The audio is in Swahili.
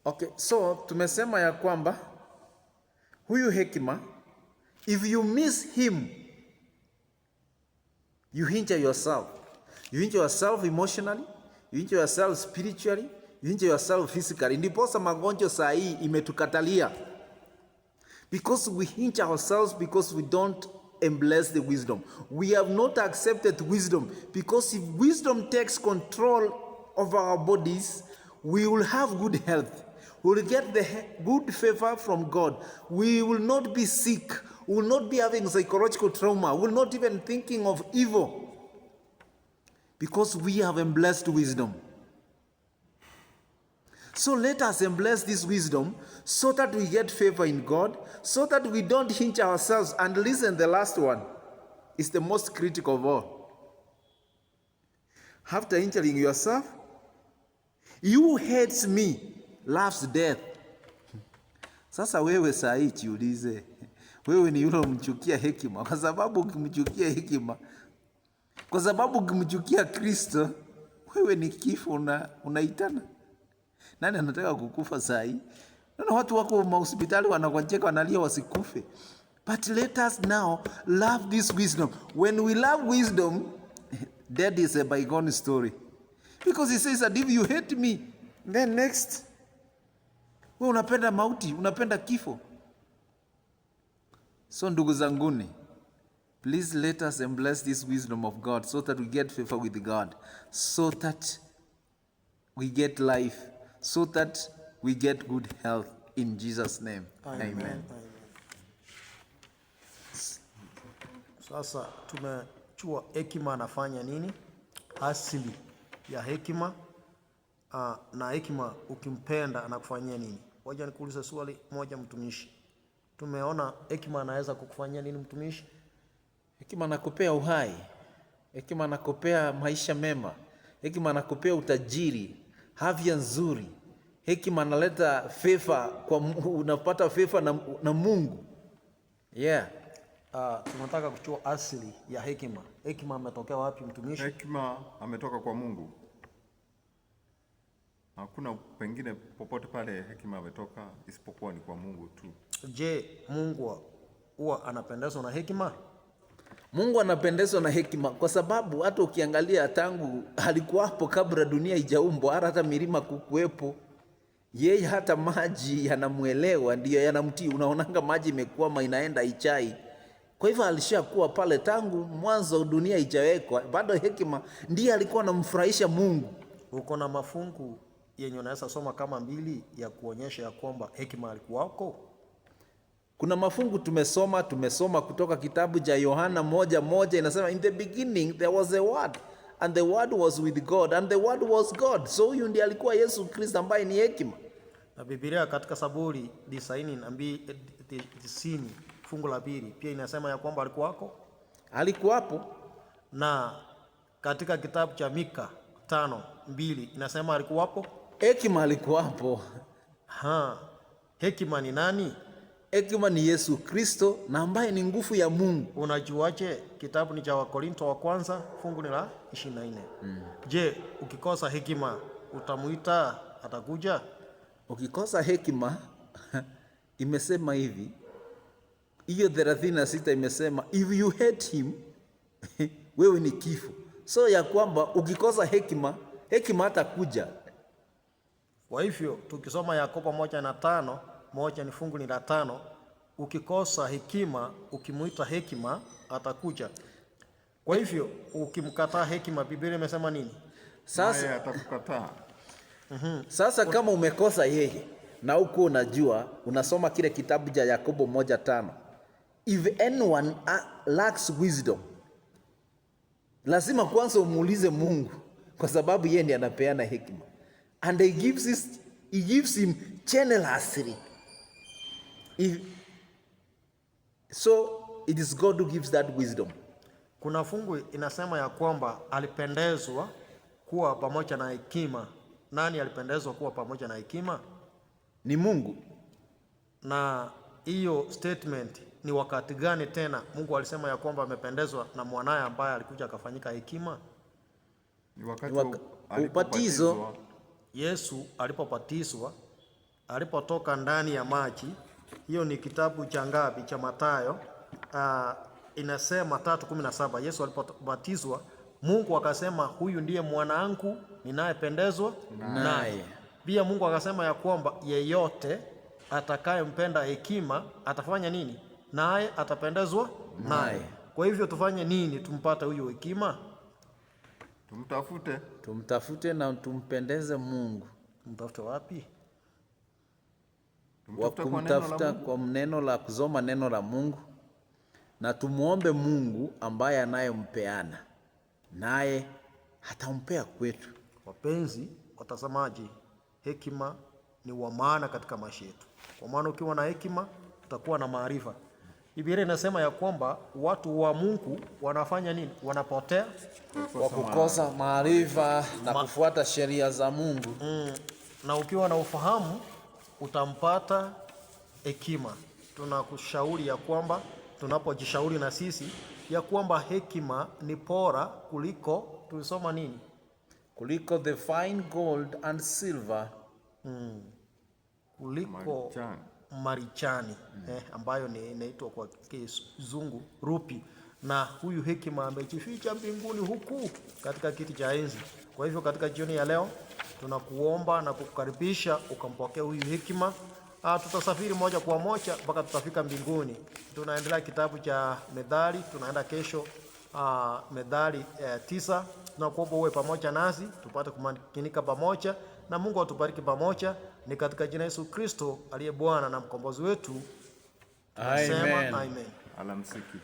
Okay, so tumesema ya kwamba huyu hekima, if you miss him, you injure yourself. You injure yourself emotionally, you injure yourself spiritually, you injure yourself physically. Ndiposa magonjwa saa hii imetukatalia. Because we injure ourselves because we don't embrace the wisdom. We have not accepted wisdom, because if wisdom takes control of our bodies, we will have good health. We will get the good favor from God. We will not be sick. We will not be having psychological trauma. We will not even thinking of evil, because we have embraced wisdom. So let us embrace this wisdom so that we get favor in God, so that we don't hinge ourselves. And listen, the last one is the most critical of all. After injuring yourself, you hates me, loves death. Sasa wewe saa hii jiulize, wewe ni yule umchukia hekima, kwa sababu ukimchukia hekima, kwa sababu ukimchukia Kristo, wewe ni kifo unaitana. Nani anataka kukufa saa hii? Naona watu wako mahospitali wanagonjeka wanalia wasikufe. But let us now love this wisdom. When we love wisdom, that is a bygone story. Because he says that if you hate me, then next, wewe unapenda mauti, unapenda kifo. So ndugu zanguni, please let us embrace this wisdom of God so that we get favor with God, so that we get life, so that we get good health in Jesus' name. Amen. Amen. Sasa tumechua hekima anafanya nini? Asili ya hekima, na hekima ukimpenda anakufanyia nini? Wacha nikuulize swali moja mtumishi. Tumeona hekima anaweza kukufanyia nini mtumishi? Hekima anakupea uhai. Hekima anakupea maisha mema. Hekima anakupea utajiri, afya nzuri. Hekima analeta favor kwa unapata favor na Mungu. Yeah. Tunataka kuchua asili ya hekima. Hekima ametokea wapi mtumishi? Hekima ametoka kwa Mungu. Hakuna pengine popote pale hekima ametoka isipokuwa ni kwa Mungu tu. Je, Mungu huwa anapendezwa na hekima? Mungu anapendezwa na hekima kwa sababu hata ukiangalia tangu alikuwa hapo kabla dunia haijaumbwa, hata milima kukuwepo, yeye hata maji yanamuelewa, ndio yanamtii. Unaonanga maji imekuwa inaenda ichai. Kwa hivyo alishakuwa pale tangu mwanzo dunia haijawekwa. Bado hekima ndiye alikuwa anamfurahisha Mungu. Uko na mafungu yenye unaweza soma kama mbili ya kuonyesha ya kwamba hekima alikuwako? Kuna mafungu tumesoma kutoka kitabu cha Yohana 1:1 inasema, in the beginning there was a word and the word was with God and the word was God. So huyu ndiye alikuwa Yesu Kristo ambaye ni hekima. Na Biblia katika Zaburi 90 fungu la 2 pia inasema ya kwamba alikuwako? Alikuwapo. Na katika kitabu cha Mika 5:2 inasema alikuwapo? Hekima alikuwapo. Hekima ni nani? Hekima ni Yesu Kristo na ambaye ni nguvu ya Mungu. Unajuaje? Kitabu ni cha Wakorinto wa kwanza fungu ni la 24. Je, ukikosa hekima utamuita atakuja? Ukikosa hekima imesema hivi, hiyo 36 imesema if you hate him wewe ni kifo. So ya kwamba ukikosa hekima hatakuja. Kwa hivyo tukisoma Yakobo 1:5, moja ni fungu ni la 5, ukikosa hekima ukimuita hekima atakuja. Kwa hivyo ukimkataa hekima Biblia imesema nini? Sasa atakukataa. Sasa kama umekosa yeye na uko unajua, unasoma kile kitabu cha Yakobo 1:5. If anyone lacks wisdom, lazima kwanza umuulize Mungu, kwa sababu yeye ndiye anapeana hekima. And he gives him generously. So it is God who gives that wisdom. Kuna fungu inasema ya kwamba alipendezwa kuwa pamoja na hekima. Nani alipendezwa kuwa pamoja na hekima? Ni Mungu. Na hiyo statement ni wakati gani tena Mungu alisema ya kwamba amependezwa na mwanae ambaye alikuja akafanyika hekima? Ni wakati ubatizo. Yesu alipobatizwa, alipotoka ndani ya maji, hiyo ni kitabu cha ngapi? Cha Mathayo. Inasema 3:17, Yesu alipobatizwa, Mungu akasema huyu ndiye mwanangu ninayependezwa naye. Pia Mungu akasema ya kwamba yeyote atakayempenda hekima atafanya nini? Naye atapendezwa naye. Kwa hivyo tufanye nini tumpate huyu hekima? Tumtafute na tumpendeze Mungu. Tumtafute wapi? Kumtafuta kwa neno la kusoma neno la Mungu, na tumuombe Mungu ambaye anayempeana, naye hatampea kwetu. Wapenzi watazamaji, hekima ni wa maana katika maisha yetu, kwa maana ukiwa na hekima utakuwa na maarifa. Biblia inasema ya kwamba watu wa Mungu wanafanya nini? Wanapotea kwa kukosa maarifa na kufuata sheria za Mungu. Na ukiwa na ufahamu utampata hekima. Tunakushauri ya kwamba tunapojishauri na sisi ya kwamba hekima ni bora kuliko, tulisoma nini? Kuliko the fine gold and silver. Kuliko marichani. Ambayo inaitwa kwa Kizungu rupi. Na huyu hekima amejificha mbinguni huku katika kiti cha enzi. Kwa hivyo katika jioni ya leo tunakuomba na kukukaribisha ukampokea huyu hekima. Tutasafiri moja kwa moja mpaka tutafika mbinguni. Tunaendelea kitabu cha Methali, tunaenda kesho Methali 9. Tunakuomba uwe pamoja nasi tupate kumakinika pamoja, na Mungu atubariki pamoja. Ni katika jina Yesu Kristo aliye Bwana na mkombozi wetu. Amen. Amen. Alamsiki.